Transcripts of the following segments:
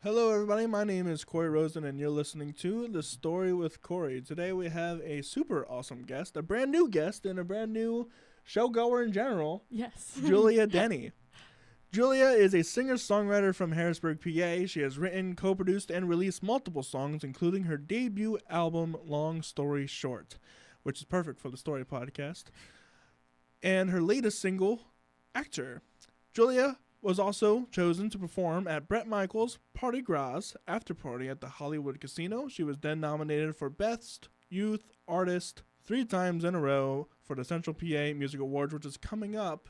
Hello, everybody. My name is Cory Rosen, and you're listening to The Story with Cory. Today, we have a super awesome guest, a brand new guest, and a brand new showgoer in general. Yes. Julia Denne. Julia is a singer-songwriter from Harrisburg, PA. She has written, co-produced, and released multiple songs, including her debut album, Long Story Short, which is perfect for the Story podcast, and her latest single, Actor. Julia was also chosen to perform at Bret Michaels' Parti-Gras after party at the Hollywood Casino. She was then nominated for Best Youth Artist 3 times in a row for the Central PA Music Awards, which is coming up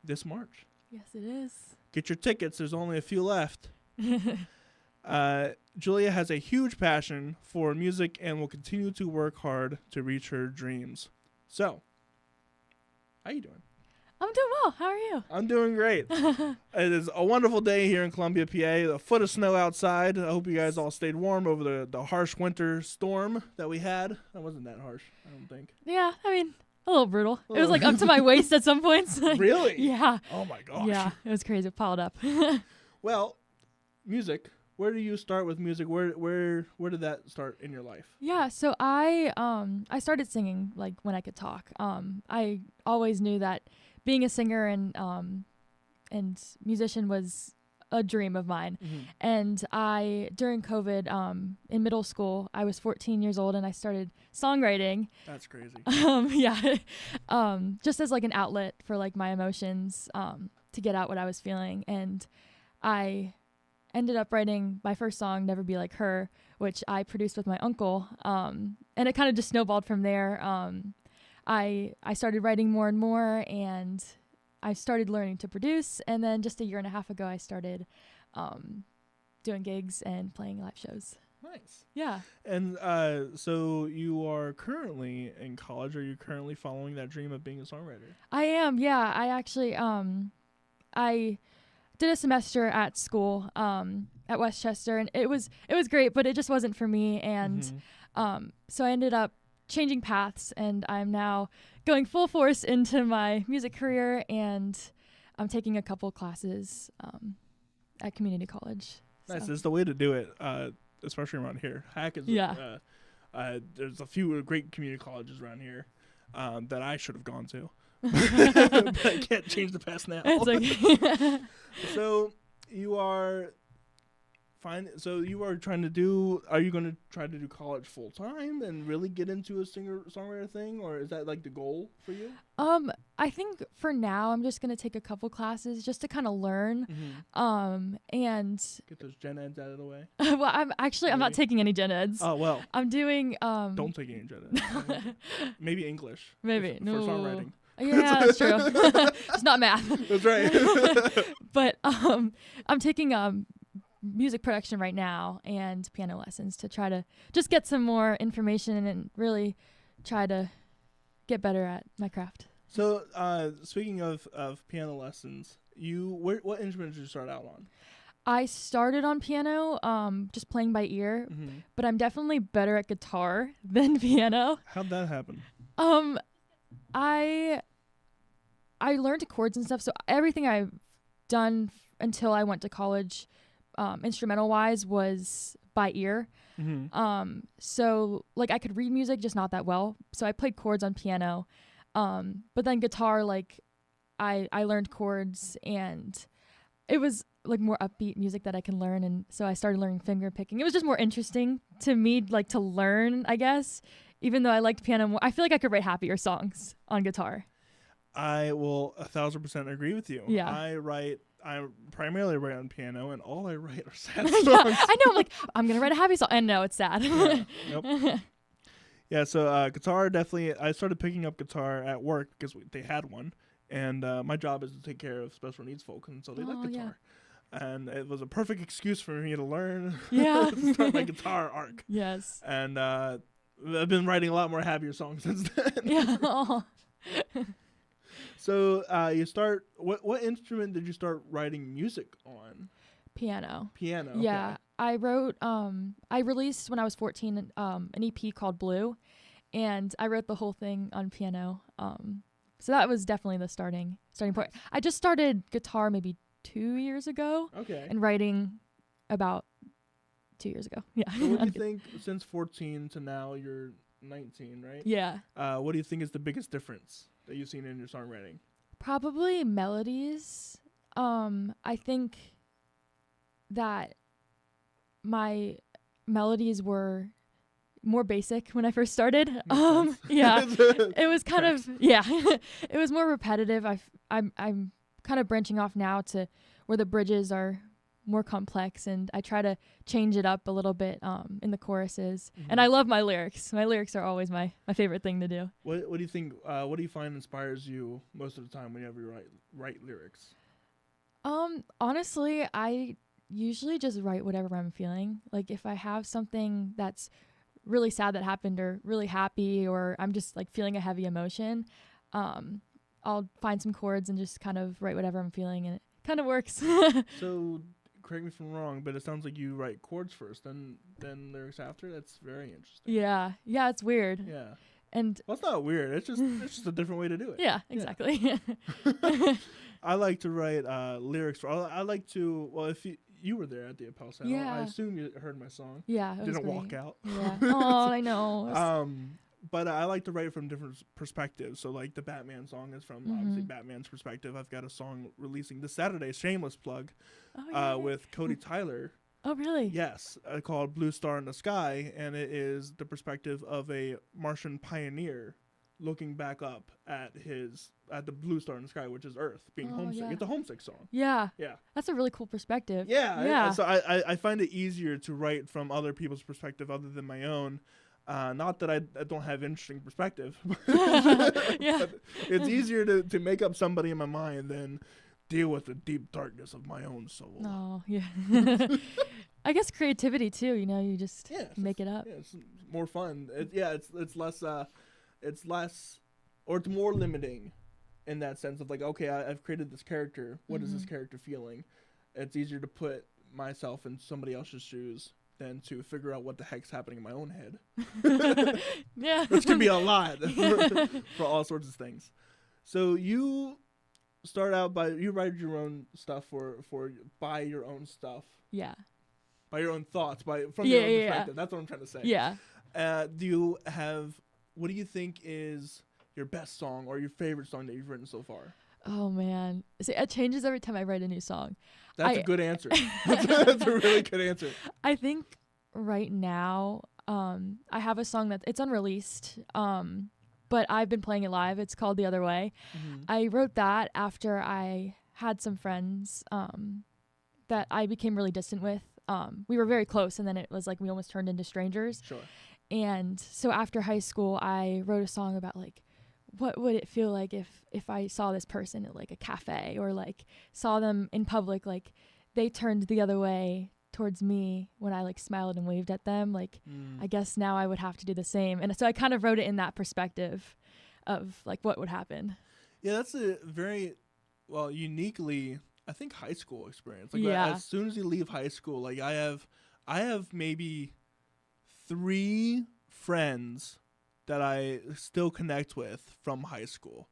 this March. Yes, it is. Get your tickets. There's only a few left. Julia has a huge passion for music and will continue to work hard to reach her dreams. So, how you doing? I'm doing well. How are you? I'm doing great. It is a wonderful day here in Columbia, PA. A foot of snow outside. I hope you guys all stayed warm over the harsh winter storm that we had. That wasn't that harsh, I don't think. Yeah, I mean, a little brutal. It was like up to my waist at some points. Really? Yeah. Oh my gosh. Yeah, it was crazy. It piled up. Well, music. Where do you start with music? Where did that start in your life? Yeah, so I started singing like when I could talk. I always knew that being a singer and musician was a dream of mine. Mm-hmm. And during COVID, in middle school, I was 14 years old and I started songwriting. That's crazy. Just as like an outlet for like my emotions, to get out what I was feeling. And I ended up writing my first song, Never Be Like Her, which I produced with my uncle. And it kind of just snowballed from there. I started writing more and more, and I started learning to produce. And then just a year and a half ago, I started doing gigs and playing live shows. Nice. Yeah. And so you are currently in college. Are you currently following that dream of being a songwriter? I am. Yeah. I actually I did a semester at school at Westchester, and it was great, but it just wasn't for me. And so I ended up changing paths, and I'm now going full force into my music career, and I'm taking a couple classes at community college. Nice. So. That's the way to do it, especially around here. Hack is there's a few great community colleges around here that I should have gone to. But I can't change the past now. It's okay. So you are fine. So you are trying to do. Are you going to try to do college full time and really get into a singer-songwriter thing, or is that like the goal for you? I think for now I'm just gonna take a couple classes just to kind of learn. And get those gen eds out of the way. well, I'm not taking any gen eds. Oh well. I'm doing Don't take any gen eds. Maybe English. Maybe for songwriting. Yeah, that's true. It's not math. That's right. But I'm taking music production right now and piano lessons to try to just get some more information and really try to get better at my craft. So speaking of piano lessons, what instrument did you start out on? I started on piano, just playing by ear, but I'm definitely better at guitar than piano. How'd that happen? I learned chords and stuff, so everything I've done until I went to college, instrumental-wise, was by ear. So, like, I could read music, just not that well. So I played chords on piano. But then guitar, like, I learned chords, and it was, like, more upbeat music that I can learn. And so I started learning finger picking. It was just more interesting to me, like, to learn, I guess. Even though I liked piano more, I feel like I could write happier songs on guitar. I will 1,000% agree with you. Yeah. I primarily write on piano, and all I write are sad songs. Yeah, I know. I'm like, I'm going to write a happy song. And no, it's sad. Yeah. Nope. Yeah, so guitar, definitely, I started picking up guitar at work because they had one. And my job is to take care of special needs folk, and so they like guitar. Yeah. And it was a perfect excuse for me to learn to start my guitar arc. Yes. And I've been writing a lot more happier songs since then. Yeah. So what instrument did you start writing music on? Piano. Piano. Yeah. Okay. I wrote, I released when I was 14 an EP called Blue, and I wrote the whole thing on piano. So that was definitely the starting point. I just started guitar maybe 2 years ago. Okay. And writing about 2 years ago. Yeah. So what do you think, since 14 to now you're 19, right? Yeah. What do you think is the biggest difference that you've seen in your songwriting? Probably melodies. I think that my melodies were more basic when I first started. Yeah, it was kind of, yeah, it was more repetitive. I'm kind of branching off now to where the bridges are more complex, and I try to change it up a little bit in the choruses. Mm-hmm. And I love my lyrics. My lyrics are always my favorite thing to do. What do you think? What do you find inspires you most of the time whenever you write lyrics? Honestly, I usually just write whatever I'm feeling. Like if I have something that's really sad that happened, or really happy, or I'm just like feeling a heavy emotion, I'll find some chords and just kind of write whatever I'm feeling, and it kind of works. So, correct me if I'm wrong, but it sounds like you write chords first, then lyrics after. That's very interesting. Yeah, it's weird. Yeah. And well, it's not weird. It's just a different way to do it. Yeah, exactly. Yeah. I like to write lyrics. I like to. Well, if you were there at the Appel Salon, I assume you heard my song. Yeah, it was Didn't great. walk out. Yeah. Oh, I know. But I like to write from different perspectives. So, like the Batman song is from obviously Batman's perspective. I've got a song releasing this Saturday, shameless plug, with Cody Tyler. Oh, really? Yes, called Blue Star in the Sky, and it is the perspective of a Martian pioneer looking back up at the blue star in the sky, which is Earth, being homesick. Yeah. It's a homesick song. Yeah. Yeah. That's a really cool perspective. Yeah. So I find it easier to write from other people's perspective other than my own. Not that I don't have interesting perspective. Yeah. But it's easier to make up somebody in my mind than deal with the deep darkness of my own soul. Oh, yeah. I guess creativity too, you just make it up. Yeah, it's more fun. It's less, or it's more limiting in that sense of like, okay, I've created this character. What is this character feeling? It's easier to put myself in somebody else's shoes than to figure out what the heck's happening in my own head. Yeah. Which can be a lot for all sorts of things. So you start out you write your own stuff by your own stuff. Yeah. By your own thoughts, from your own perspective. Yeah. That's what I'm trying to say. Yeah. What do you think is your best song or your favorite song that you've written so far? Oh, man. See, it changes every time I write a new song. That's a good answer. That's a really good answer. I think right now I have a song it's unreleased, but I've been playing it live. It's called The Other Way. Mm-hmm. I wrote that after I had some friends that I became really distant with. We were very close, and then it was like we almost turned into strangers. Sure. And so after high school, I wrote a song about like, what would it feel like if I saw this person at like a cafe, or like saw them in public, like they turned the other way towards me when I like smiled and waved at them. Like, I guess now I would have to do the same. And so I kind of wrote it in that perspective of like what would happen. Yeah, that's a very, uniquely, I think, high school experience. Like, as soon as you leave high school, like I have maybe 3 friends that I still connect with from high school.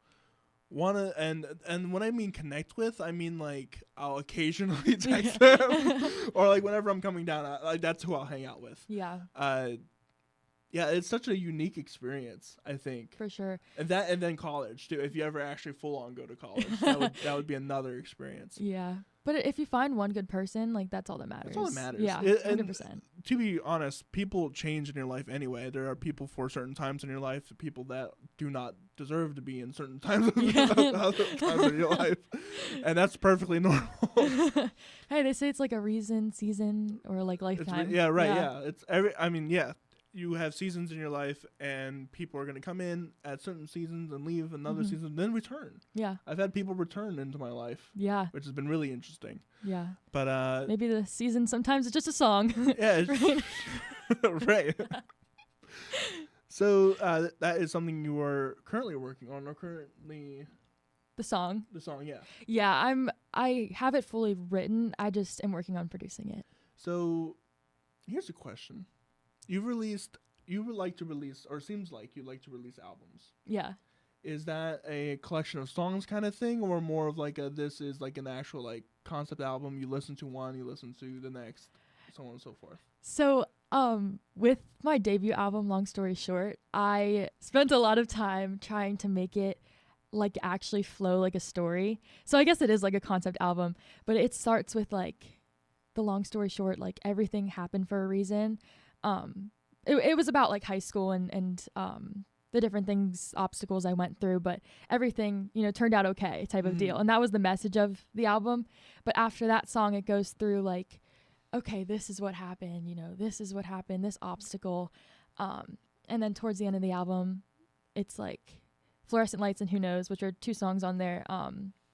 And when I mean connect with, I mean like I'll occasionally text them, or like whenever I'm coming down, like that's who I'll hang out with. Yeah. It's such a unique experience, I think. For sure. And then college too. If you ever actually full on go to college, that would be another experience. Yeah. But if you find one good person, like that's all that matters. That's all that matters. Yeah, 100%. To be honest, people change in your life anyway. There are people for certain times in your life, people that do not deserve to be in certain times of your life, and that's perfectly normal. Hey, they say it's like a season, or like lifetime. It's you have seasons in your life, and people are going to come in at certain seasons and leave another season, then return. Yeah. I've had people return into my life. Yeah. Which has been really interesting. Yeah. But maybe the season sometimes it's just a song. Yeah. Right. So that is something you are currently working on, or currently... The song, yeah. Yeah, I have it fully written. I just am working on producing it. So here's a question. You would like to release, or seems like you like to release albums. Yeah. Is that a collection of songs kind of thing, or more of like this is like an actual like concept album? You listen to one, you listen to the next. so on and so forth. So, with my debut album, Long Story Short, I spent a lot of time trying to make it like actually flow like a story. So I guess it is like a concept album, but it starts with like the long story short, like everything happened for a reason. It was about like high school and the different things, obstacles I went through, but everything, turned out okay type of deal. And that was the message of the album. But after that song, it goes through like, okay, this is what happened, this is what happened, this obstacle. And then towards the end of the album, it's like Fluorescent Lights and Who Knows, which are 2 songs on there.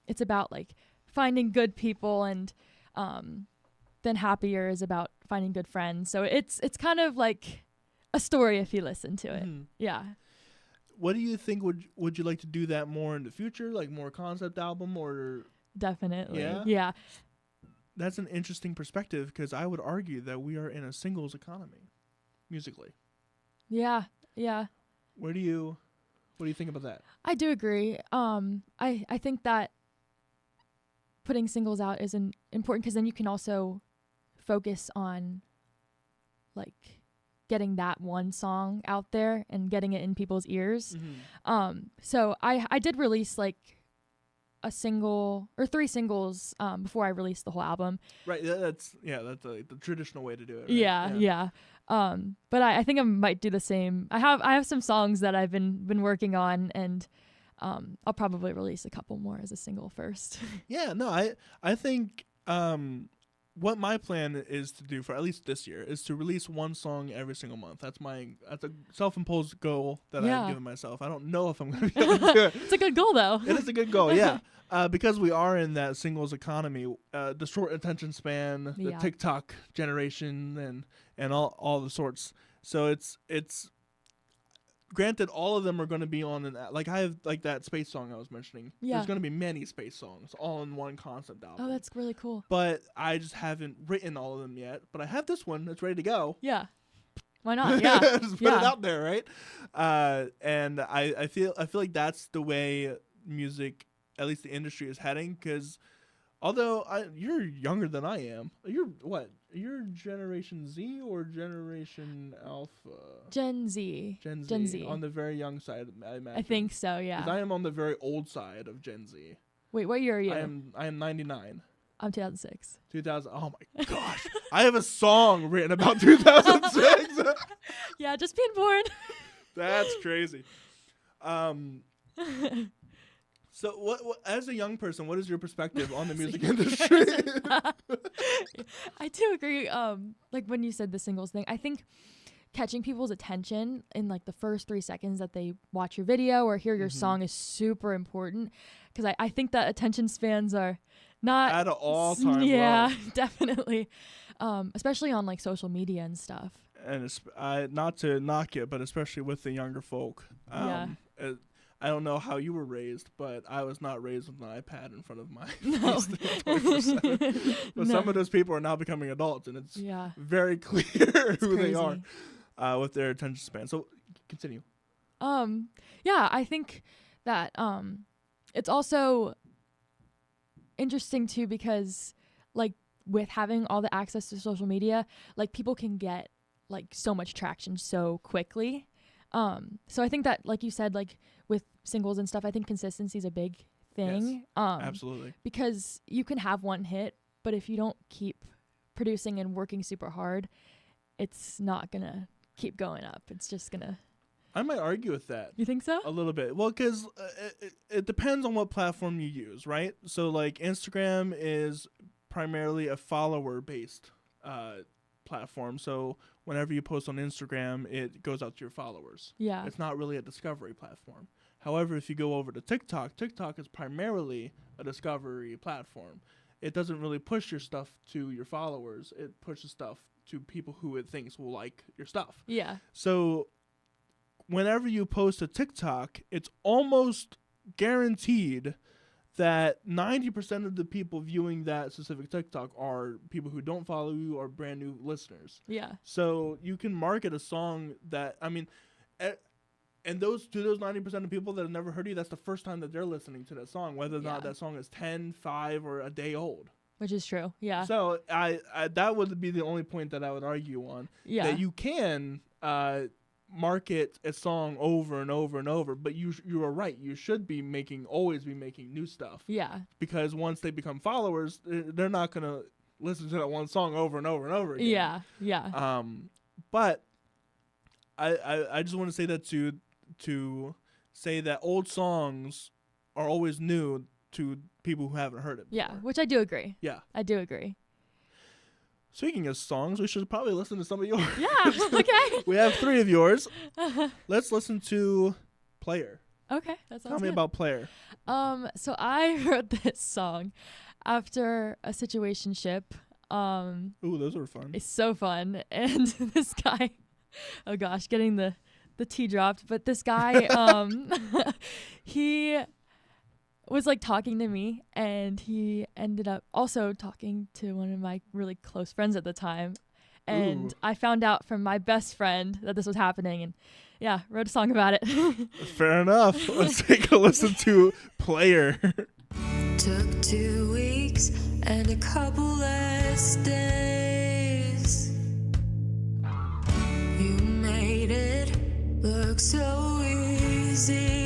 It's about like finding good people, and then Happier is about finding good friends. So it's kind of like a story if you listen to it. Yeah. What do you think? Would you like to do that more in the future, like more concept album or? Definitely. Yeah. Yeah. That's an interesting perspective, because I would argue that we are in a singles economy, musically. Yeah. Yeah. What do you think about that? I do agree. I think that putting singles out is important, because then you can also focus on like getting that one song out there and getting it in people's ears. So I did release like a single or 3 singles before I released the whole album. Right. That's the traditional way to do it. Right? Yeah. But I think I might do the same. I have some songs that I've been working on, and I'll probably release a couple more as a single first. Yeah. No. I think what my plan is to do for at least this year is to release 1 song every single month. That's a self-imposed goal that I've given myself. I don't know if I'm going to be able to do it. It's a good goal, though. It is a good goal, yeah. Because we are in that singles economy, the short attention span, the TikTok generation, and all the sorts. So it's granted, all of them are going to be on like I have like that space song I was mentioning. Yeah. There's going to be many space songs all in one concept album. Oh, that's really cool. But I just haven't written all of them yet. But I have this one that's ready to go. Yeah. Why not? Yeah. Just put it out there, right? And I feel like that's the way music, at least the industry, is heading. Because although you're younger than I am, you're what? You're Generation Z or Generation Alpha? Gen Z. Gen Z. On the very young side, I imagine. I think so, yeah. 'Cause I am on the very old side of Gen Z. Wait, what year are you? I am 99. I'm 2006. 2000. Oh my gosh. I have a song written about 2006. Yeah, just being born. That's crazy. So what as a young person, what is your perspective on the music industry? I do agree. Like when you said the singles thing, I think catching people's attention in like the first 3 seconds that they watch your video or hear your song is super important, because I think that attention spans are not at an all-time yeah, low. Definitely. Especially on like social media and stuff. And not to knock it, but especially with the younger folk. I don't know how you were raised, but I was not raised with an iPad in front of my face 24/7. But some of those people are now becoming adults, and it's very clear who they are with their attention span. So continue. Yeah, I think that it's also interesting too, because like with having all the access to social media, like people can get like so much traction so quickly. So I think that, like you said, like with singles and stuff, I think consistency is a big thing. Yes, absolutely. Because you can have one hit, but if you don't keep producing and working super hard, it's not gonna keep going up. It's just gonna. I might argue with that. You think so? A little bit. Well, because it depends on what platform you use, right? So like Instagram is primarily a follower-based platform. So whenever you post on Instagram, it goes out to your followers. Yeah. It's not really a discovery platform. However, if you go over to TikTok, TikTok is primarily a discovery platform. It doesn't really push your stuff to your followers. It pushes stuff to people who it thinks will like your stuff. Yeah. So whenever you post a TikTok, it's almost guaranteed that 90% of the people viewing that specific TikTok are people who don't follow you or brand new listeners. Yeah. So you can market a song that, I mean, and those 90% of people that have never heard you, that's the first time that they're listening to that song, whether or not that song is 10, 5, or a day old. Which is true. Yeah. So I that would be the only point that I would argue on. Yeah. That you can market a song over and over and over, but you are right. You should be always be making new stuff. Yeah. Because once they become followers, they're not gonna listen to that one song over and over and over again. Yeah. Yeah. But I just want to say that to say that old songs are always new to people who haven't heard it before. Yeah, which I do agree. Yeah. I do agree. Speaking of songs, we should probably listen to some of yours. Yeah, okay. We have 3 of yours. Let's listen to Player. Okay, that sounds Tell me good. about Player. So I wrote this song after a situationship. Ooh, those were fun. It's so fun. And this guy, oh gosh, getting the tea dropped. But this guy, he was like talking to me, and he ended up also talking to one of my really close friends at the time. And Ooh. I found out from my best friend that this was happening, and yeah, wrote a song about it. Fair enough. Let's take a listen to Player. Took 2 weeks and a couple less days. You made it look so easy.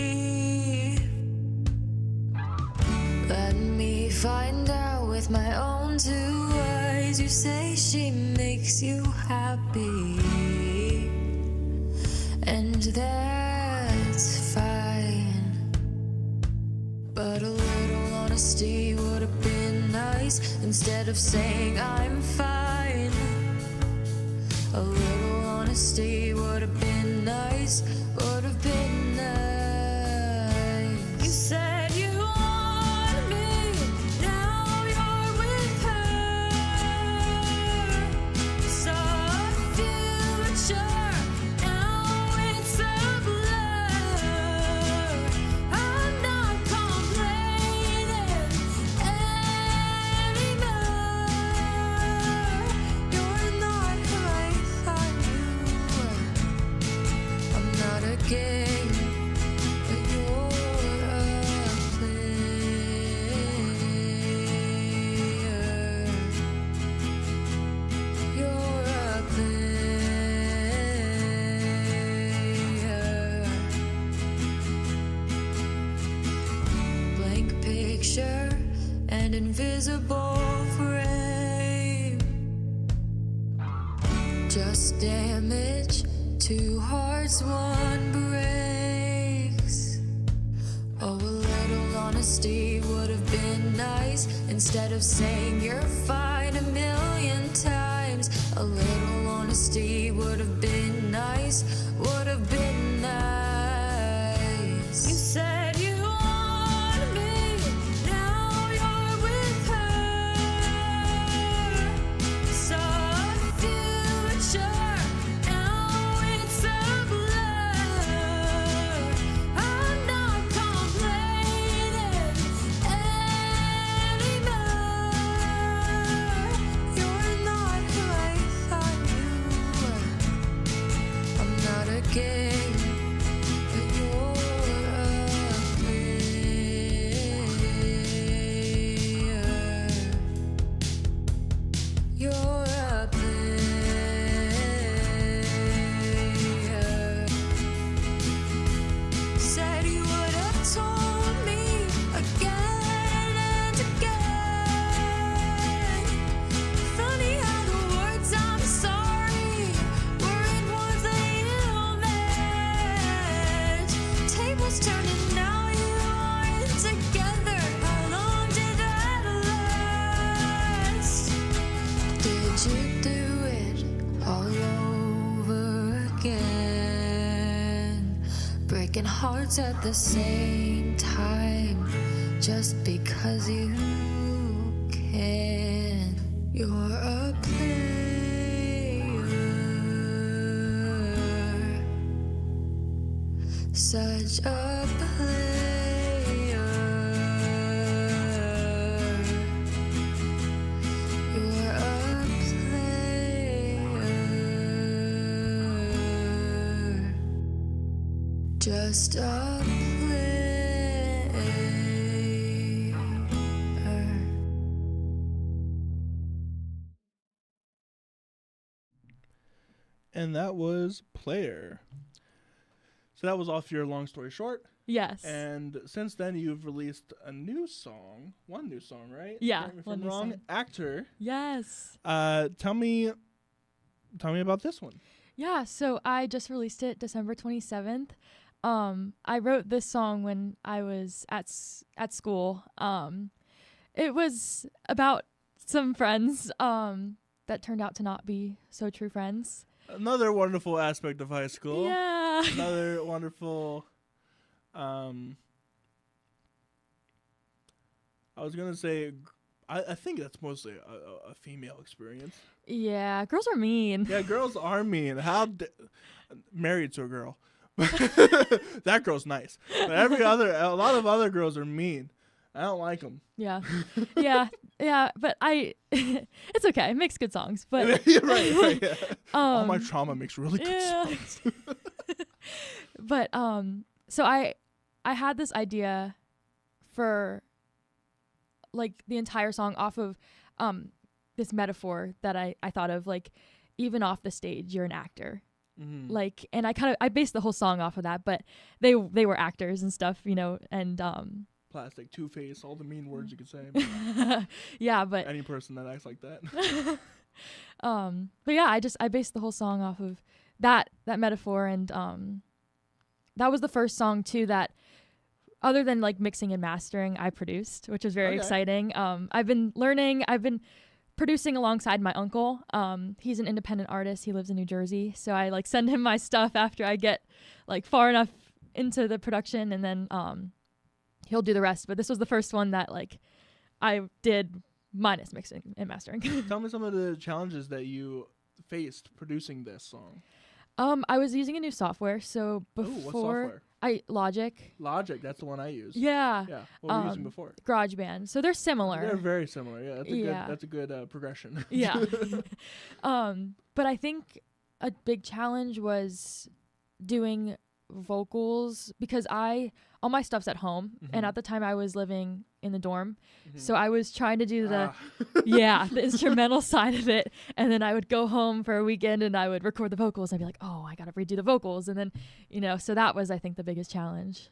Let me find out with my own 2 eyes. You say she makes you happy, and that's fine. But a little honesty would have been nice. Instead of saying I'm fine, a little honesty would have been nice. Would have been nice. You said you wanted me, now you're with her. Saw a future, now it's a blur. I'm not complaining anymore. You're not who I thought you were. I'm not a game, but you're a player. You're a player. Blank picture and invisible frame. Just damage, 2 hearts, 1 breaks. Oh, a little honesty would have been nice. Instead of saying you're fine a million times, a little honesty would have been nice. Would have been nice. You said you wanted me, now you're with her. Saw a future, now it's a blur. I'm not complaining anymore. You're not who I thought you were. I'm not a game, but you're a player. You're a player. Said you would have told me again and again. Funny how the words I'm sorry weren't ones that you meant. Tables turning, now you aren't together. How long did that last? Did you do it all over again? Breaking hearts at the same time, just because you can. You're a player, such a player. You're a player, just a player. and that was Player. So that was off your Long Story Short. Yes. And since then, you've released one new song, right? Yeah, Correct me if one I'm new wrong. song. Actor. Yes. Tell me about this one. Yeah, so I just released it December 27th. I wrote this song when I was at school. It was about some friends that turned out to not be so true friends. Another wonderful aspect of high school. Yeah. Another wonderful. I was gonna say, I think that's mostly a female experience. Yeah, girls are mean. Yeah, girls are mean. Married to a girl. That girl's nice. But a lot of other girls are mean. I don't like them. Yeah. Yeah, but it's okay. It makes good songs, but Yeah, right, yeah. All my trauma makes really good songs. But so I had this idea for like the entire song off of this metaphor that I thought of, like, even off the stage you're an actor. Mm-hmm. Like, and I based the whole song off of that, but they were actors and stuff, and Plastic, Two-Face, all the mean words you could say. yeah, but any person that acts like that. But yeah, I based the whole song off of that metaphor, and that was the first song too that, other than like mixing and mastering, I produced, which was very exciting. I've been producing alongside my uncle. He's an independent artist. He lives in New Jersey, so I like send him my stuff after I get like far enough into the production, and then he'll do the rest. But this was the first one that like I did minus mixing and mastering. Tell me some of the challenges that you faced producing this song. I was using a new software, so before what software? Logic. Logic, that's the one I use. Yeah. Yeah. What were you using before? GarageBand. So they're similar. They're very similar. Yeah, that's a good progression. Yeah. But I think a big challenge was doing vocals, because all my stuff's at home, and at the time I was living in the dorm, so I was trying to do the instrumental side of it, and then I would go home for a weekend and I would record the vocals. I'd be like, oh, I gotta redo the vocals, and then so that was, I think, the biggest challenge.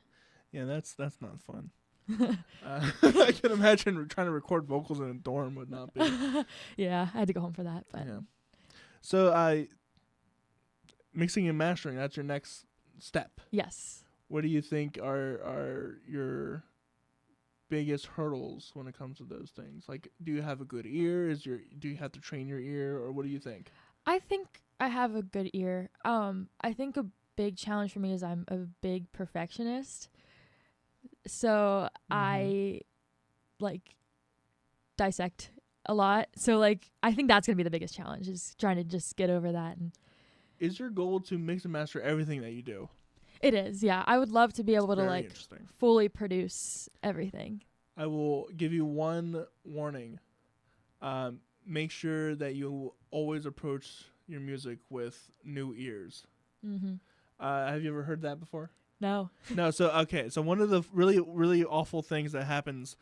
Yeah, that's not fun. I can imagine trying to record vocals in a dorm would not be. Yeah, I had to go home for that, but yeah. So mixing and mastering, that's your next step. Yes. What do you think are your biggest hurdles when it comes to those things? Like, do you have a good ear? Do you have to train your ear, or what do you think? I think I have a good ear. I think a big challenge for me is I'm a big perfectionist. So I like dissect a lot. So like I think that's gonna be the biggest challenge, is trying to just get over that. And is your goal to mix and master everything that you do? It is, yeah. I would love to be able to like fully produce everything. I will give you one warning. Make sure that you always approach your music with new ears. Mm-hmm. Have you ever heard that before? No. No. So one of the really, really awful things that happens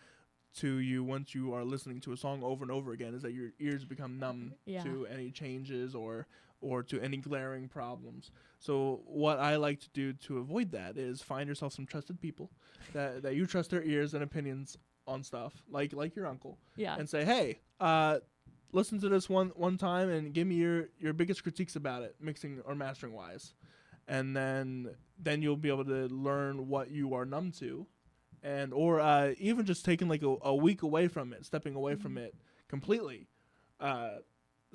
to you once you are listening to a song over and over again is that your ears become numb to any changes or to any glaring problems. So what I like to do to avoid that is find yourself some trusted people that you trust their ears and opinions on stuff, like your uncle. Yeah. And say, hey, listen to this one time and give me your biggest critiques about it, mixing or mastering wise. And then you'll be able to learn what you are numb to, or even just taking like a week away from it, stepping away from it completely.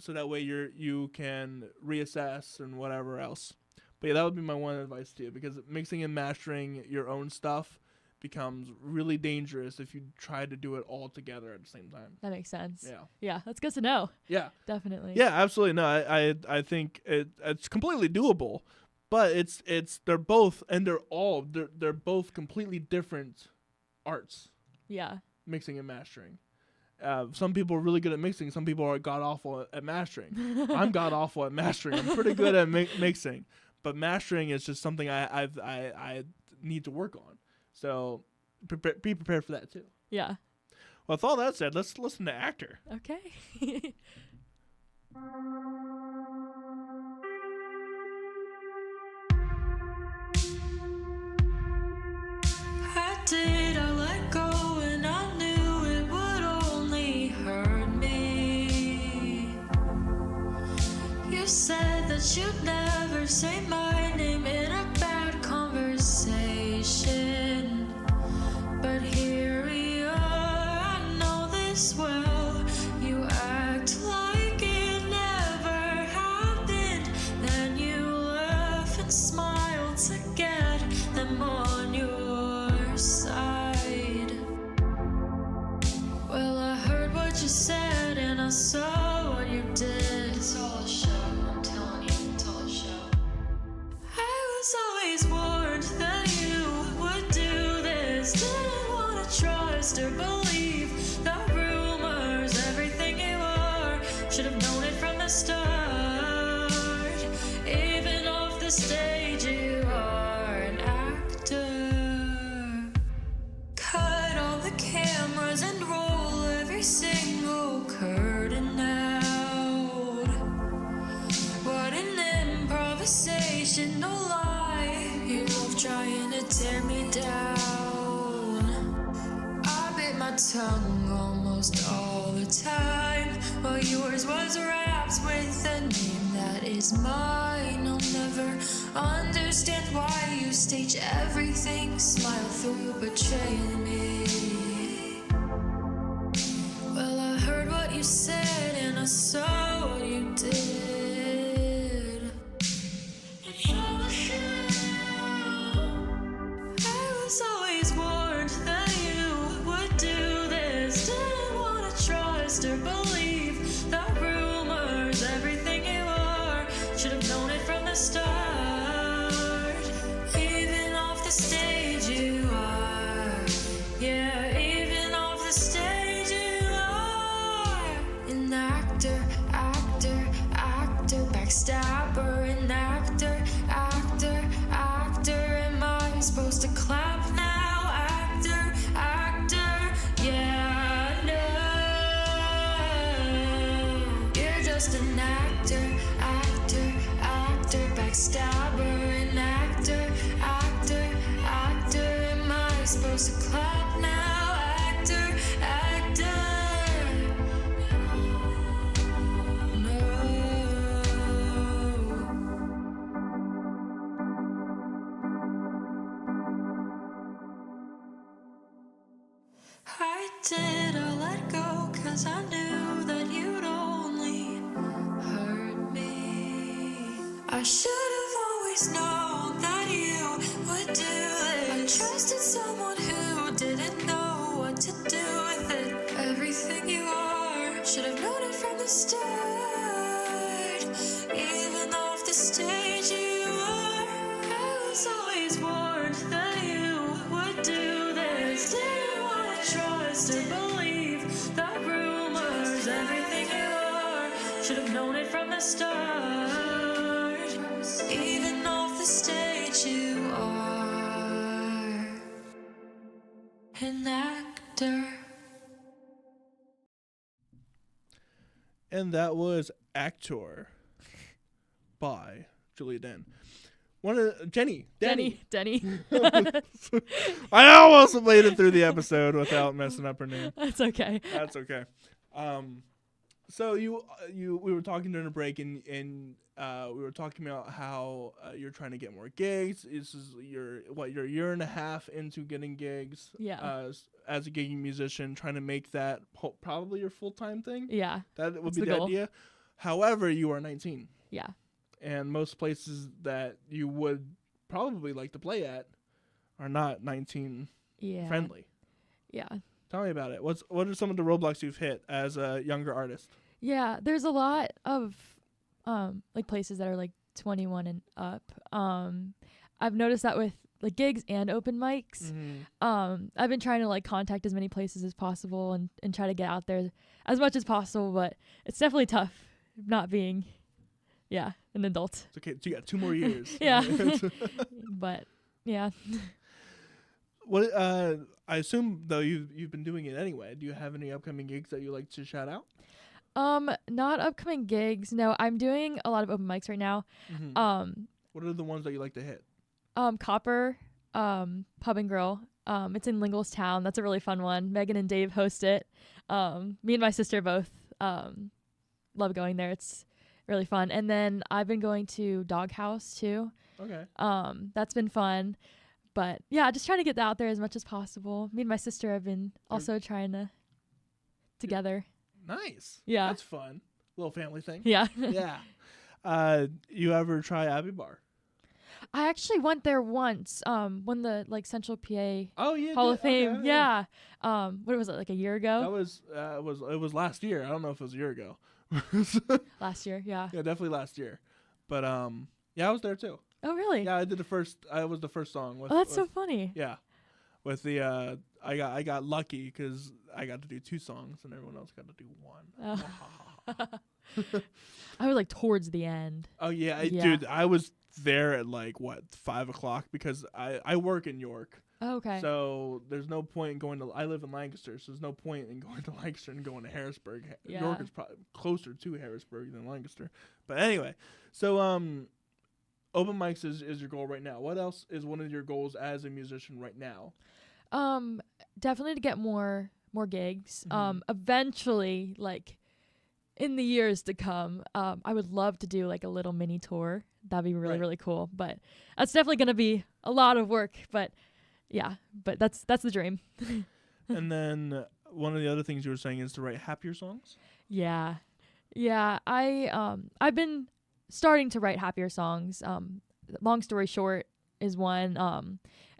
So that way you can reassess and whatever else. But yeah, that would be my one advice to you, because mixing and mastering your own stuff becomes really dangerous if you try to do it all together at the same time. That makes sense. Yeah. Yeah, that's good to know. Yeah. Definitely. Yeah, absolutely. No, I think it's completely doable, but they're both completely different arts. Yeah. Mixing and mastering. Some people are really good at mixing. Some people are god-awful at mastering. I'm god-awful at mastering. I'm pretty good at mixing. But mastering is just something I need to work on. So be prepared for that, too. Yeah. Well, with all that said, let's listen to Actor. Okay. that you'd never say my name in a bad conversation. But here we are, I know this well. You act like it never happened. Then you laugh and smile to get them on your side. Well, I heard what you said and I saw what you did. It's all a show, I'm telling you, it's all a show. I was always warned that you would do this. Didn't want to trust or believe the rumors, everything you are. Should have known it from the start. Even off the stage, you are an actor. Cut all the cameras and roll every single curtain out. What an improvisation, no lie. You love trying to tear me down. I bit my tongue almost all the time, while yours was raps with a name that is mine. I'll never understand why you stage everything, smile through betraying me. Well, I heard what you said and I saw what you did. It's all a show. I was always warned that you would do this. Didn't want to trust or believe the rumors, everything you are. Should have known it from the start. Even off the stage you are. Yeah, even off the stage you are. An actor, actor, actor, backstabber. An actor, actor, actor. Am I supposed to clap now? Actor, actor, yeah, no. You're just an actor, actor, actor, backstabber. An actor, actor, actor. Am I supposed to clap now? Actor, actor, no. I did, I let go, 'cause I knew that you'd only hurt me. I should have always known that you would do this. I trusted someone who didn't know what to do with it. Everything you are, should have known it from the start. Even off the stage you are. I was always warned that you would do this. Didn't want to trust or believe the rumors, everything you are. Should have known it from the start. Even off the stage you are an actor. And that was Actor by Julia Denne. Denny. Denny. I almost made it through the episode without messing up her name. That's okay. That's okay. So we were talking during a break, and we were talking about how you're trying to get more gigs. This is you're a year and a half into getting gigs. Yeah. As a gigging musician, trying to make that probably your full-time thing. Yeah. That would That's be the the goal. idea. However, you are 19. Yeah. And most places that you would probably like to play at are not 19 Yeah. friendly. Yeah. Tell me about it. What are some of the roadblocks you've hit as a younger artist? Yeah, there's a lot of like places that are like 21 and up. I've noticed that with like gigs and open mics. Mm-hmm. I've been trying to like contact as many places as possible and try to get out there as much as possible, but it's definitely tough not being an adult. It's okay. So you got 2 more years. Yeah. But yeah. What I assume though you've been doing it anyway. Do you have any upcoming gigs that you like to shout out? Not upcoming gigs. No, I'm doing a lot of open mics right now. Mm-hmm. What are the ones that you like to hit? Copper, Pub and Grill. It's in Linglestown. That's a really fun one. Megan and Dave host it. Me and my sister both love going there. It's really fun. And then I've been going to Doghouse too. Okay. That's been fun. But yeah, just trying to get out there as much as possible. Me and my sister have been also trying to together. Nice. Yeah. That's fun. Little family thing. Yeah. Yeah. You ever try Abbey Bar? I actually went there once. When the like Central PA Oh, Hall of Fame. Okay, yeah. What was it, like a year ago? That was it was last year. I don't know if it was a year ago. Last year, yeah. Yeah, definitely last year. But yeah, I was there too. Oh, really? Yeah, I did the first. I was the first song. With, Oh, that's so funny. Yeah, with the I got lucky because I got to do 2 songs and everyone else got to do 1. Oh. I was like towards the end. Oh yeah, Yeah. dude, I was there at like 5:00 because I work in York. Oh, okay. So there's no point in going to. I live in Lancaster, so there's no point in going to Lancaster and going to Harrisburg. Yeah. York is probably closer to Harrisburg than Lancaster. But anyway, so open mics is your goal right now. What else is one of your goals as a musician right now? Definitely to get more gigs. Mhm. Eventually, like in the years to come, I would love to do like a little mini tour. That'd be really, Right. really cool. But that's definitely gonna be a lot of work. But yeah, but that's the dream. And then one of the other things you were saying is to write happier songs. Yeah. I've been starting to write happier songs. Long Story Short is one. And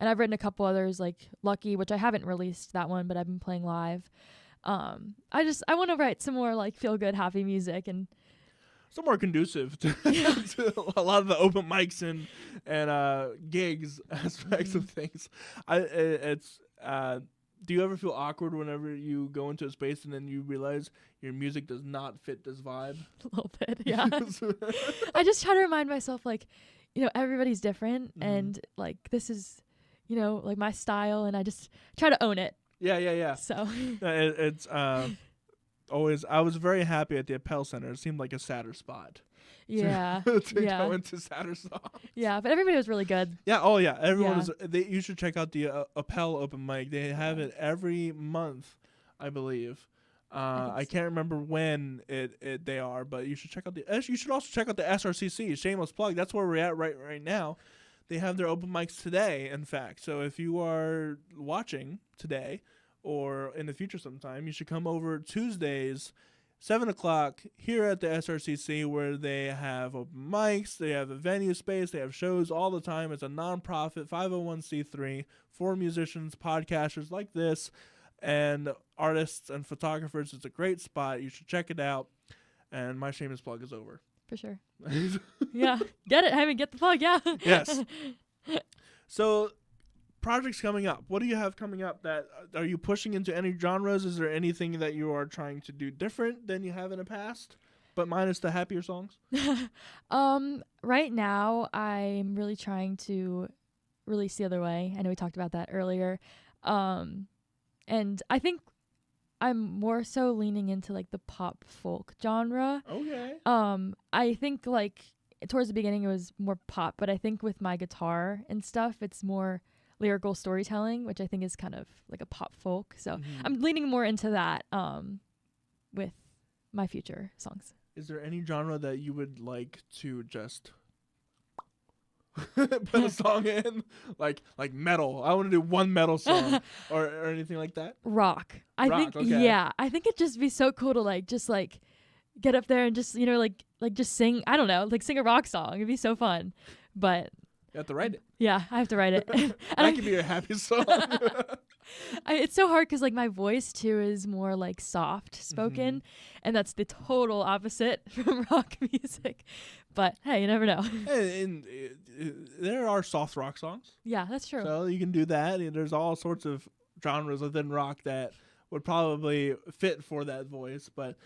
I've written a couple others like Lucky, which I haven't released that one, but I've been playing live. I want to write some more like feel good, happy music and So more conducive to, to a lot of the open mics and gigs aspects of things. Do you ever feel awkward whenever you go into a space and then you realize your music does not fit this vibe? a little bit. Yeah. I just try to remind myself like, everybody's different and like this is, like my style and I just try to own it. Yeah. So It's always. I was very happy at the Appel Center. It seemed like a sadder spot. yeah. To Yeah. go into sadder songs. Yeah, but everybody was really good. Yeah. Oh yeah. Everyone Yeah. is. You should check out the Appel open mic. They have it every month, I believe. I can't remember when they are, but you should check out you should also check out the SRCC. Shameless plug. That's where we're at right now. They have their open mics today, in fact. So if you are watching today or in the future sometime, you should come over Tuesdays, 7:00 here at the SRCC, where they have open mics, they have a venue space, they have shows all the time. It's a nonprofit 501c3 for musicians, podcasters like this, and artists and photographers. It's a great spot. You should check it out. And my shameless plug is over. For sure. Yeah. Get it. I mean, get the plug. Yeah. Yes. So, projects coming up. What do you have coming up? Are you pushing into any genres? Is there anything that you are trying to do different than you have in the past, but minus the happier songs? Right now, I'm really trying to release The Other Way. I know we talked about that earlier. And I think I'm more so leaning into like the pop folk genre. Okay. I think like towards the beginning it was more pop, but I think with my guitar and stuff, it's more lyrical storytelling, which I think is kind of like a pop folk. So I'm leaning more into that with my future songs. Is there any genre that you would like to just put a song in? Like metal. I want to do one metal song or anything like that. Rock. I think okay. Yeah. I think it'd just be so cool to just get up there and just just sing. I don't know, like sing a rock song. It'd be so fun. But You have to write it. yeah, I have to write it. That could be your happy song. It's so hard because my voice too is more like soft spoken, and that's the total opposite from rock music. But hey, you never know. and there are soft rock songs. Yeah, that's true. So you can do that. And there's all sorts of genres within rock that would probably fit for that voice. But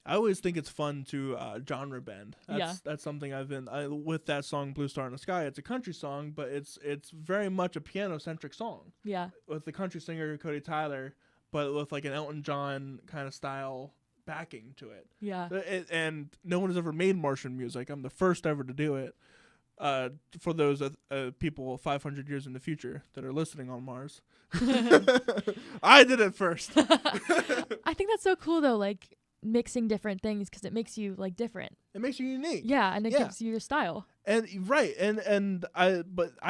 I always think it's fun to genre bend. That's something I've been with that song "Blue Star in the Sky." It's a country song, but it's very much a piano centric song. Yeah. With the country singer Cody Tyler, but with like an Elton John kind of style backing to it. Yeah. And no one has ever made Martian music. I'm the first ever to do it. For those people 500 years in the future that are listening on Mars. I did it first. I think that's so cool though. Like mixing different things because it makes you like different. It makes you unique. Yeah, and it gives you your style. And right, and I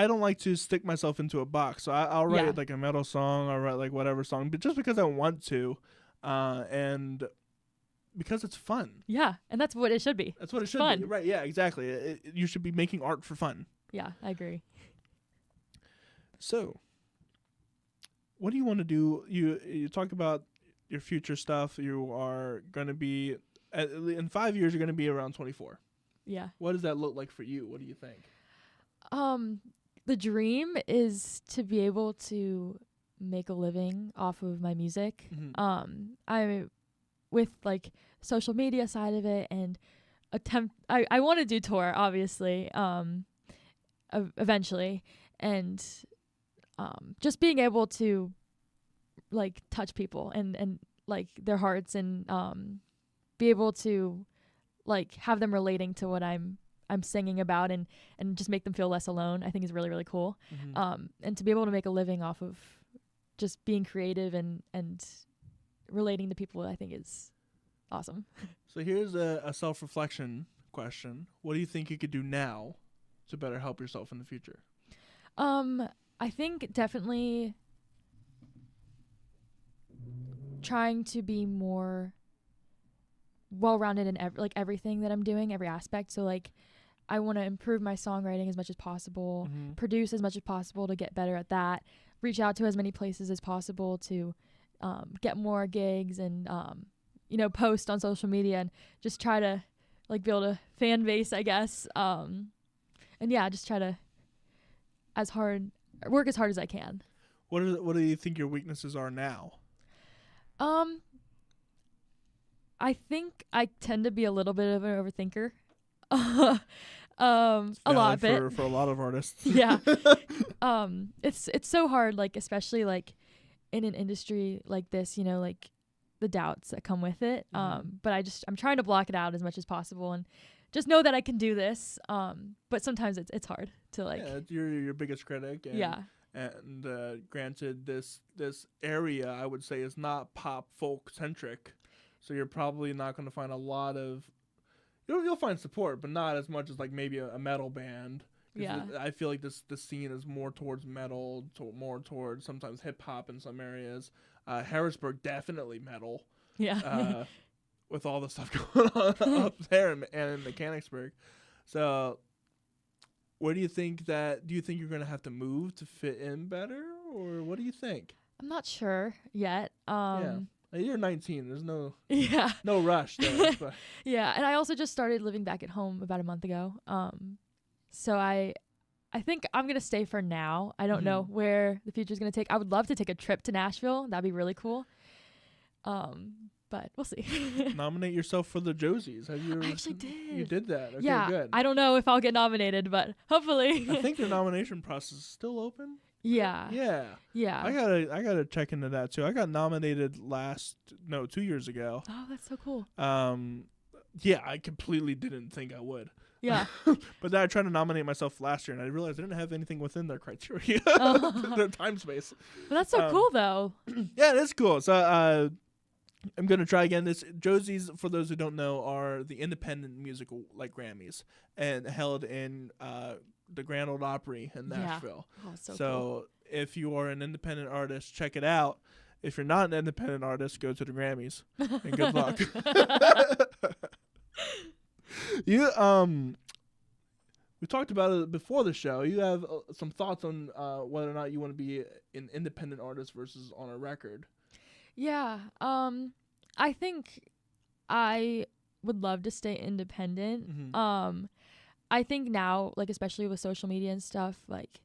don't like to stick myself into a box. So I'll write like a metal song, I'll write like whatever song, but just because I want to, and because it's fun. Yeah, and that's what it should be. That's what it should fun. be. Right? Yeah, exactly. You should be making art for fun. Yeah, I agree. So, what do you want to do? You talk about your future stuff. You are going to be in 5 years. You're going to be around 24. Yeah. What does that look like for you? What do you think? The dream is to be able to make a living off of my music. Mm-hmm. I with like social media side of it and I want to do tour obviously eventually, and just being able to like touch people and like their hearts and be able to like have them relating to what I'm singing about and just make them feel less alone, I think is really, really cool. Mm-hmm. And to be able to make a living off of just being creative and relating to people, I think is awesome. So here's a self-reflection question. What do you think you could do now to better help yourself in the future? I think definitely trying to be more well-rounded in everything that I'm doing, every aspect. So like I want to improve my songwriting as much as possible, Mm-hmm. produce as much as possible to get better at that, reach out to as many places as possible to get more gigs and post on social media and just try to like build a fan base, I guess. And yeah, just try to work as hard as I can. What do you think your weaknesses are now? I think I tend to be a little bit of an overthinker. A lot bit for a lot of artists. Yeah. It's so hard, like especially like in an industry like this, like the doubts that come with it. Mm-hmm. But I'm trying to block it out as much as possible and just know that I can do this. But sometimes it's hard to like. Yeah, you're your biggest critic. And, yeah. And granted, this area I would say is not pop folk centric, so you're probably not going to find a lot of. You'll find support, but not as much as like maybe a metal band. Yeah. I feel like this scene is more towards metal, more towards sometimes hip hop in some areas. Harrisburg definitely metal. Yeah. With all the stuff going on up there and in Mechanicsburg. So, where do you think you're going to have to move to fit in better, or what do you think? I'm not sure yet. Yeah. You're 19. There's no Yeah. no rush there. But. Yeah, and I also just started living back at home about a month ago. So I think I'm going to stay for now. I don't know where the future is going to take. I would love to take a trip to Nashville. That'd be really cool. But we'll see. Nominate yourself for the Josies. I actually did. You did that. Okay, yeah, good. I don't know if I'll get nominated, but hopefully. I think the nomination process is still open. Yeah. Yeah. Yeah. I gotta check into that too. I got nominated 2 years ago. Oh, that's so cool. Yeah, I completely didn't think I would. Yeah. But then I tried to nominate myself last year, and I realized I didn't have anything within their criteria, their time space. But that's so cool, though. Yeah, it is cool. So I'm gonna try again. This Josies, for those who don't know, are the independent musical like Grammys, and held in the Grand Ole Opry in Nashville. Yeah. Oh, so cool. If you are an independent artist, check it out. If you're not an independent artist, go to the Grammys. And good luck. We talked about it before the show. You have some thoughts on whether or not you want to be an independent artist versus on a record. Yeah. I think I would love to stay independent. Mm-hmm. I think now, like especially with social media and stuff, like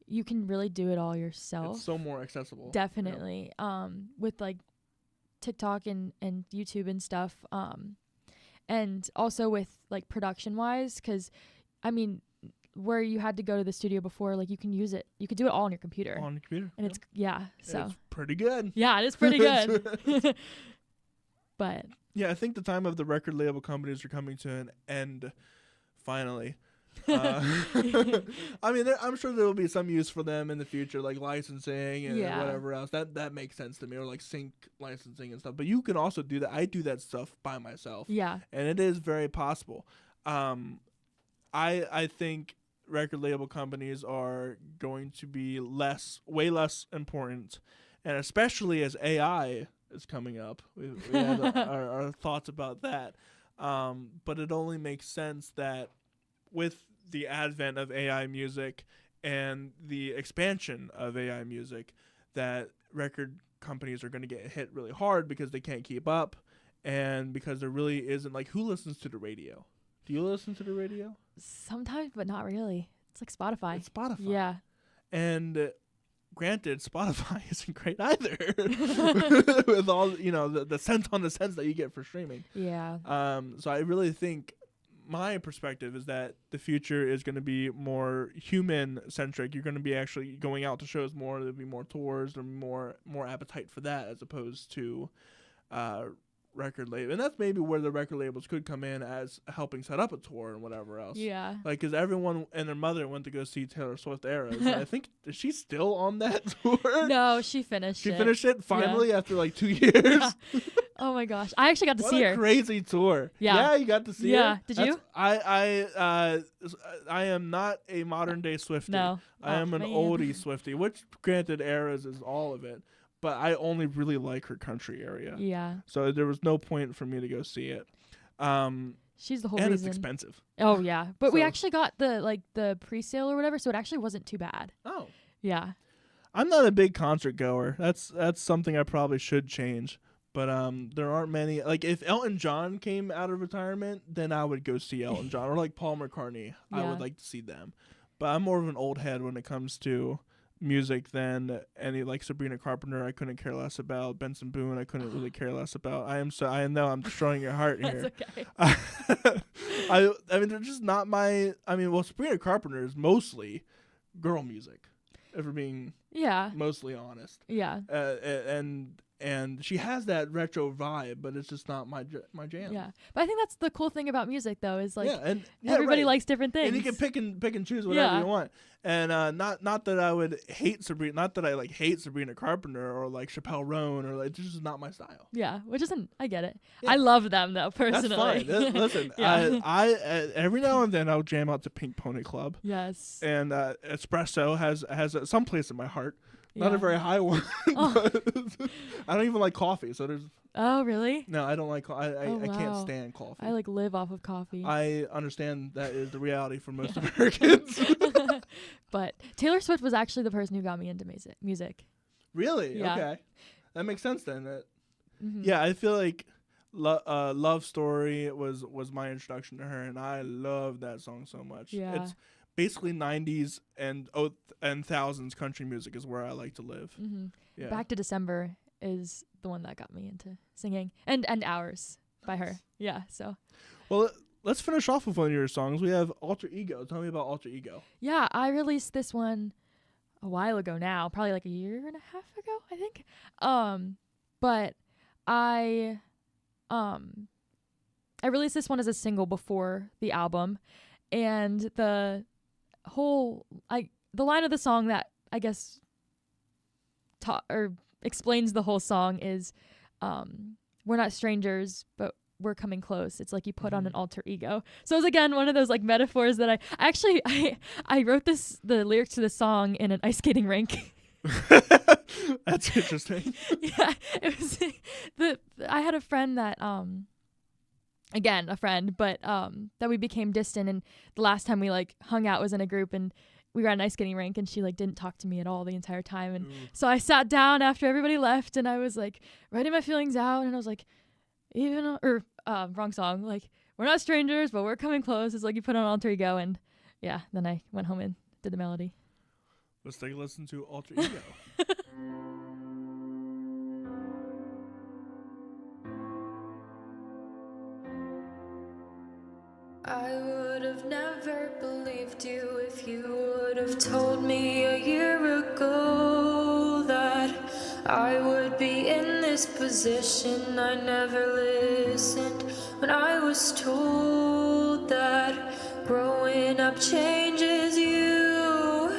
you can really do it all yourself. It's so more accessible. Definitely. Yeah. With like TikTok and YouTube and stuff. And also with like production wise, because I mean, where you had to go to the studio before, like you can use it. You could do it all on your computer. On your computer. And it's so it's pretty good. Yeah, it is pretty good. But yeah, I think the time of the record label companies are coming to an end finally. I mean, I'm sure there will be some use for them in the future, like licensing and Yeah. whatever else. That makes sense to me, or like sync licensing and stuff. But you can also do that. I do that stuff by myself. Yeah. And it is very possible. I think record label companies are going to be way less important, and especially as AI is coming up, we had our thoughts about that. But it only makes sense that with the advent of AI music and the expansion of AI music, that record companies are going to get hit really hard because they can't keep up, and because there really isn't, like, who listens to the radio? Do you listen to the radio? Sometimes, but not really. It's like Spotify. It's Spotify. Yeah. And granted, Spotify isn't great either with all, the cents on the cents that you get for streaming. Yeah. So I really think my perspective is that the future is going to be more human centric. You're going to be actually going out to shows more. There'll be more tours. There'll be more appetite for that as opposed to record label. And that's maybe where the record labels could come in as helping set up a tour and whatever else. Yeah. Like, because everyone and their mother went to go see Taylor Swift Eras. And I think, is she still on that tour? No, she finished it. She finished it finally after like 2 years. Yeah. Oh my gosh. I actually got to see her. What a crazy tour. Yeah. You got to see her? Yeah. Did you? I am not a modern day Swiftie. No. I am an oldie Swiftie, which granted Eras is all of it. But I only really like her country area. Yeah. So there was no point for me to go see it. She's the whole and reason. It's expensive. Oh yeah. But we So- actually got the pre-sale or whatever, so it actually wasn't too bad. Oh. Yeah. I'm not a big concert goer. That's something I probably should change. But there aren't many. Like, if Elton John came out of retirement, then I would go see Elton John. Or like Paul McCartney. I Yeah. would like to see them. But I'm more of an old head when it comes to music than any, like Sabrina Carpenter I couldn't care less about. Benson Boone I couldn't really care less about. I know I'm destroying your heart here. That's okay. I mean, they're just not my. I mean, well, Sabrina Carpenter is mostly girl music, if we're being Yeah. mostly honest. Yeah. And she has that retro vibe, but it's just not my jam. Yeah. But I think that's the cool thing about music, though, is like everybody right. likes different things. And you can pick and choose whatever Yeah. you want. And not that I would hate Sabrina, not that I like hate Sabrina Carpenter or like Chappelle Roan, or like, it's just not my style. Yeah, which isn't. I get it. Yeah. I love them though, personally. That's fine. Listen, Yeah. I every now and then I'll jam out to Pink Pony Club. Yes. And Espresso has some place in my heart. Not Yeah. a very high one. Oh. But I don't even like coffee, so there's Oh, really? no. I don't like. I can't wow. stand coffee. I like live off of coffee. I understand that is the reality for most Americans. But Taylor Swift was actually the person who got me into music. Really? Yeah. Okay. That makes sense then. Mhm. Yeah, I feel like Love Story was my introduction to her, and I love that song so much. Yeah. It's basically 90s and thousands country music is where I like to live. Mm-hmm. Yeah. Back to December is the one that got me into singing, and Hours by her. Yeah. So. Well, let's finish off with one of your songs. We have Alter Ego. Tell me about Alter Ego. Yeah, I released this one a while ago now, probably like a year and a half ago, I think. But I released this one as a single before the album, and the line of the song that I guess explains the whole song is, we're not strangers, but we're coming close. It's like you put on an alter ego. So it's again one of those like metaphors that I wrote the lyrics to the song in an ice skating rink. That's interesting. Yeah, it was I had a friend that again a friend, but that we became distant, and the last time we like hung out was in a group, and we were at an ice skating rink, and she like didn't talk to me at all the entire time, and so I sat down after everybody left, and I was like writing my feelings out, and I was like, wrong song, like we're not strangers, but we're coming close. It's like you put on alter ego, and yeah, then I went home and did the melody. Let's take a listen to Alter Ego. I would have never believed you if you would have told me a year ago that I would be in this position. I never listened when I was told that Growing up changes you,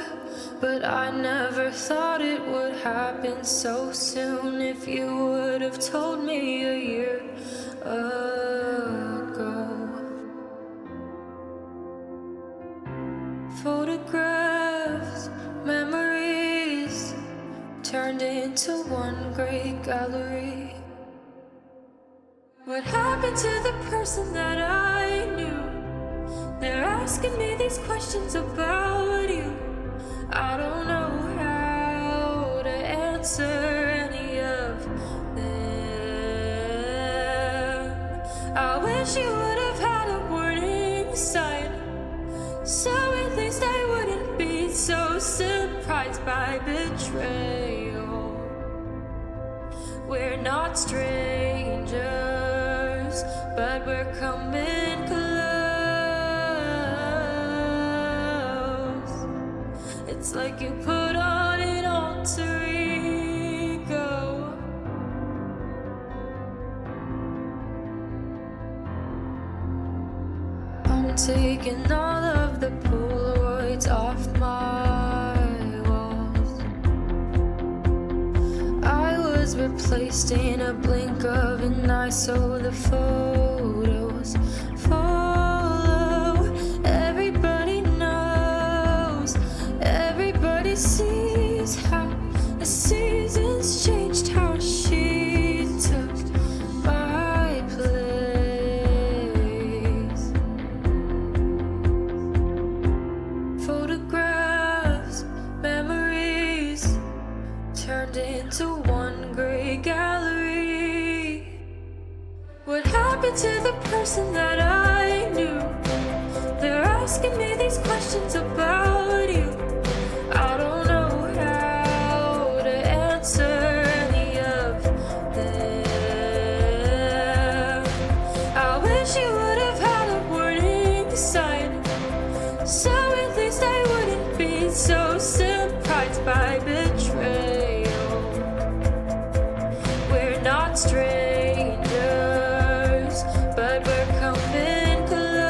but I never thought it would happen so soon. If you would have told me a year ago. Photographs, memories, turned into one great gallery. What happened to the person that I knew? They're asking me these questions about you. I don't know how to answer any of them. I wish you would have had a warning sign, so at least I wouldn't be so surprised by betrayal. We're not strangers, but we're coming close. It's like you put on an alter ego. I'm taking all of the Polaroids off my walls. I was replaced in a blink of an eye, so the photos follow. Everybody knows, everybody sees how the seasons changed, how she took my place. Photographs, memories, turned into one great gallery. What happened to the person that I knew? They're asking me these questions about you. I don't know how to answer any of them. I wish you would have had a warning sign, so at least I wouldn't be so surprised by betrayal. We're not strangers, but we're coming close.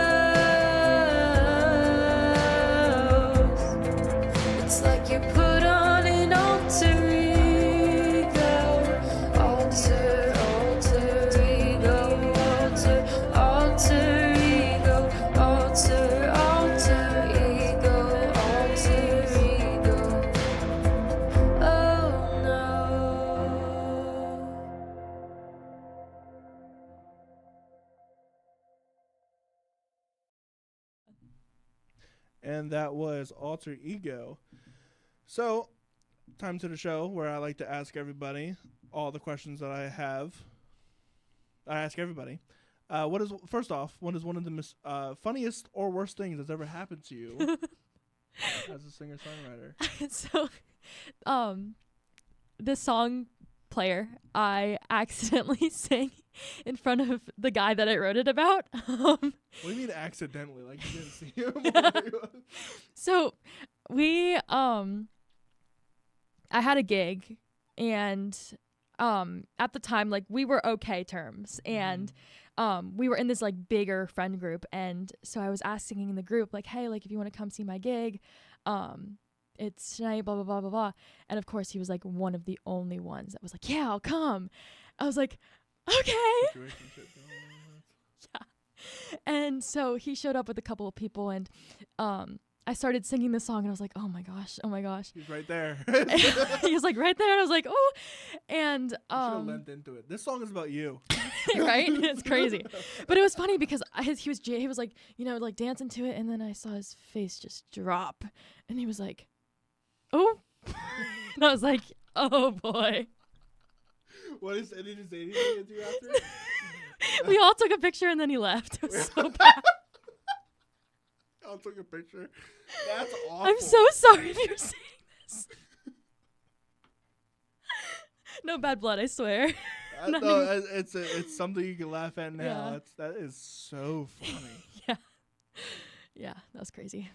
It's like you put on an alter ego. Alter, alter ego. Alter, alter ego. Alter, alter ego. Alter ego. Oh no. And that was Alter Ego. So, time to the show where I like to ask everybody all the questions that I have. I ask everybody. What is one of the funniest or worst things that's ever happened to you as a singer-songwriter? So, the song player, I accidentally sang in front of the guy that I wrote it about. What do you mean accidentally? Like you didn't see him? So we I had a gig, and at the time, like, we were okay terms, and we were in this like bigger friend group, and so I was asking in the group, like, hey, like, if you want to come see my gig, it's tonight, blah blah blah blah blah. And of course he was like one of the only ones that was like, yeah, I'll come. I was like, okay. Yeah. And so he showed up with a couple of people, and I started singing the song, and I was like, oh my gosh. He's right there. He was like right there, and I was like, oh. And should have lent into it. This song is about you. Right? It's crazy. But it was funny because he was like, you know, like dancing to it, and then I saw his face just drop, and he was like, oh. And I was like, oh boy. What is it? Did he say anything to you after? We all took a picture, and then he left. It was so bad. I took a picture. That's awful. I'm so sorry if you're saying this. No bad blood, I swear. No, it's something you can laugh at now. Yeah. That is so funny. Yeah. Yeah, that was crazy.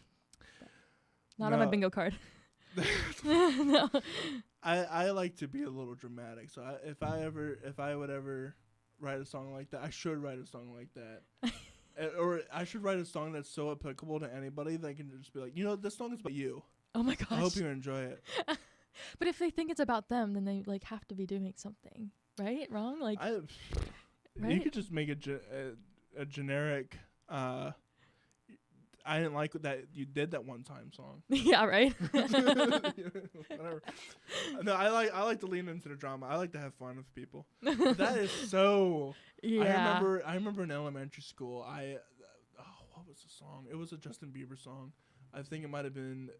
Not on my bingo card. No. I like to be a little dramatic. So if I would ever write a song like that, I should write a song like that. Or I should write a song that's so applicable to anybody that I can just be like, this song is about you. Oh my gosh. I hope you enjoy it. But if they think it's about them, then they like have to be doing something, right? Wrong? Like, right? You could just make a generic. I didn't like that you did that one time song. Yeah, right. Whatever. No, I like to lean into the drama. I like to have fun with people. That is so. Yeah. I remember in elementary school. What was the song? It was a Justin Bieber song. I think it might have been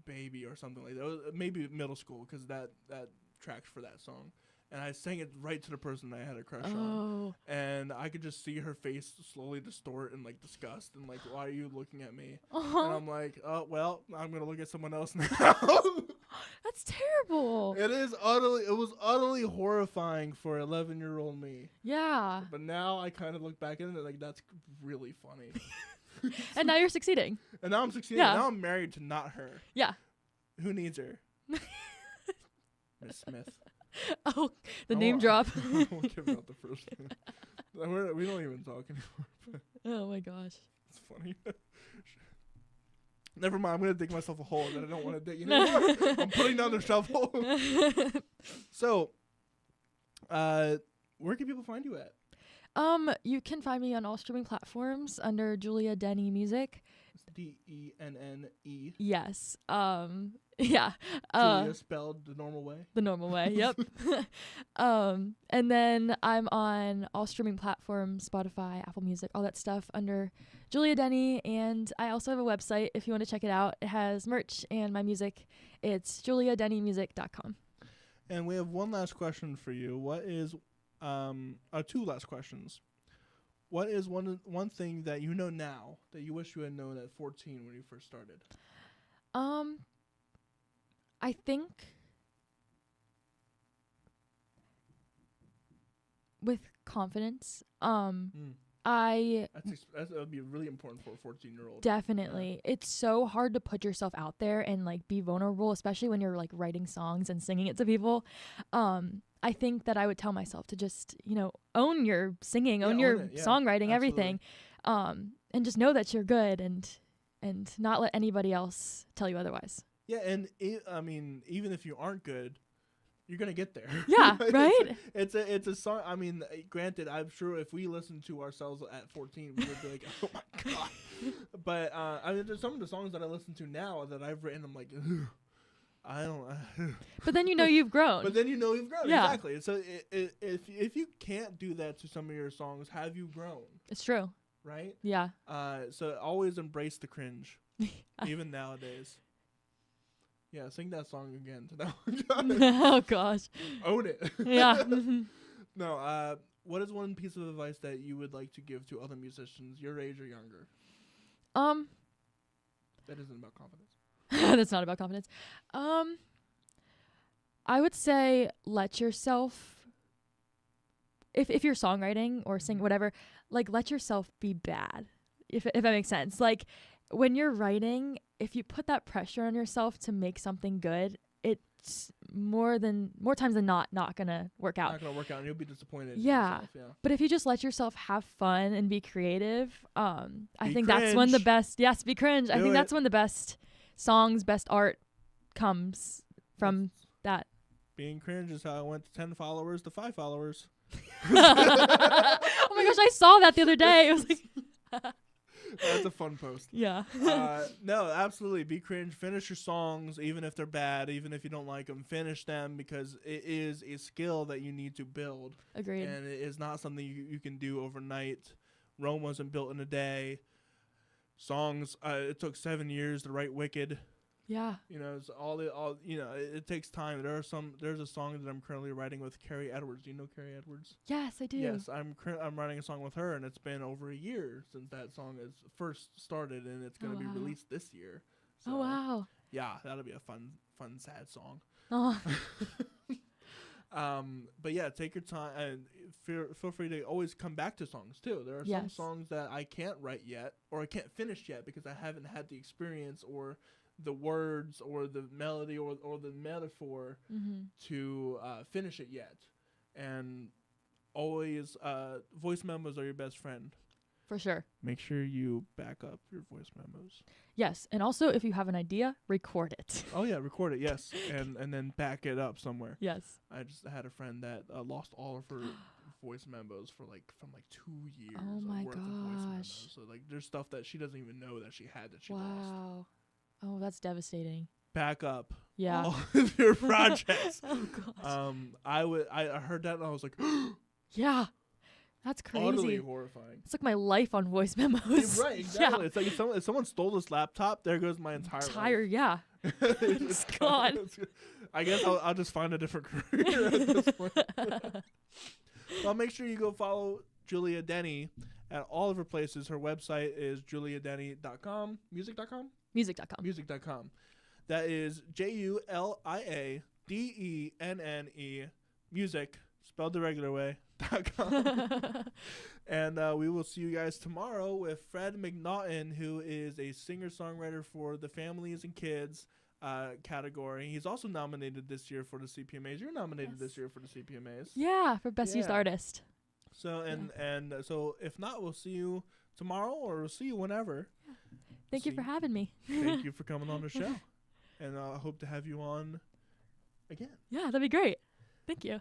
"Baby" or something like that. It was maybe middle school because that tracked for that song. And I sang it right to the person that I had a crush on. And I could just see her face slowly distort and like disgust and like, why are you looking at me? And I'm like, oh, well, I'm going to look at someone else now. That's terrible. It was utterly horrifying for 11-year-old me. Yeah. But now I kind of look back at it and like, that's really funny. And now you're succeeding. And now I'm succeeding. Yeah. Now I'm married to not her. Yeah. Who needs her? Miss Smith. Oh, the name drop. I won't give out the first name. We don't even talk anymore. Oh my gosh. It's funny. Never mind. I'm going to dig myself a hole that I don't want to dig anymore. I'm putting down the shovel. So, where can people find you at? You can find me on all streaming platforms under Julia Denne Music. It's Denne. Yes. Yeah. Julia spelled the normal way. The normal way. Yep. And then I'm on all streaming platforms, Spotify, Apple Music, all that stuff under Julia Denne. And I also have a website if you want to check it out. It has merch and my music. It's juliadennemusic.com. And we have one last question for you. What is two last questions. What is one thing that you know now that you wish you had known at 14 when you first started? I think with confidence. That would be really important for a 14-year-old. Definitely. Yeah. It's so hard to put yourself out there and like be vulnerable, especially when you're like writing songs and singing it to people. I think that I would tell myself to just, own your singing, own your songwriting, everything. And just know that you're good and not let anybody else tell you otherwise. Yeah, and even if you aren't good, you're gonna get there. Yeah, right. It's a song. I mean, granted, I'm sure if we listened to ourselves at 14, we would be like, "Oh my god." But there's some of the songs that I listen to now that I've written. I'm like, ugh, I don't. But then you've grown. Yeah. Exactly. So if you can't do that to some of your songs, have you grown? It's true. Right. Yeah. So always embrace the cringe, even nowadays. Yeah, sing that song again to that one. Oh gosh. Own it. Yeah. No, what is one piece of advice that you would like to give to other musicians your age or younger? That isn't about confidence. That's not about confidence. I would say let yourself, if you're songwriting or sing whatever, like let yourself be bad. If that makes sense. Like when you're writing, if you put that pressure on yourself to make something good, it's more times than not gonna work out. Not gonna work out, and you'll be disappointed. Yeah. In yourself, yeah. But if you just let yourself have fun and be creative, I think cringe. that's when the best. Yes, be cringe. I think it. That's when the best songs, best art comes from that. Being cringe is how I went to 10 followers to 5 followers. Oh my gosh, I saw that the other day. It was like. That's a fun post. Yeah. No, absolutely. Be cringe. Finish your songs, even if they're bad, even if you don't like them. Finish them because it is a skill that you need to build. Agreed. And it is not something you can do overnight. Rome wasn't built in a day. Songs, it took 7 years to write Wicked. Yeah. It's it takes time. There's a song that I'm currently writing with Carrie Edwards. Do you know Carrie Edwards? Yes, I do. Yes, I'm writing a song with her, and it's been over a year since that song has first started, and it's going to be released this year. So, oh wow. Yeah, that'll be a fun sad song. Oh. But yeah, take your time and feel free to always come back to songs too. There are some songs that I can't write yet, or I can't finish yet because I haven't had the experience or the words or the melody or the metaphor to finish it yet. And always voice memos are your best friend. For sure. Make sure you back up your voice memos. Yes. And also, if you have an idea, record it. Oh, yeah, record it, yes. and then back it up somewhere. Yes. I just had a friend that lost all of her voice memos from 2 years. Oh my worth of voice gosh. memos. So there's stuff that she doesn't even know that she had that she lost. Wow. Oh, that's devastating. Back up. Yeah. All of your projects. Oh gosh. I heard that and I was like, Yeah. That's crazy. utterly horrifying. It's like my life on voice memos. Right, exactly. It's like if someone stole this laptop, there goes my entire life. Yeah. It's gone. I guess I'll just find a different career at this point. Well, make sure you go follow Julia Denne at all of her places. Her website is juliadenne.com. Music.com? Music.com. Music.com. That is JuliaDenne, music, spelled the regular way, .com. And we will see you guys tomorrow with Fred McNaughton, who is a singer-songwriter for the Families and Kids category. He's also nominated this year for the CPMAs. You're nominated this year for the CPMAs. Yeah, for Best Used Artist. So so if not, we'll see you tomorrow or we'll see you whenever. Thank you for having me. Thank you for coming on the show. And I hope to have you on again. Yeah, that'd be great. Thank you.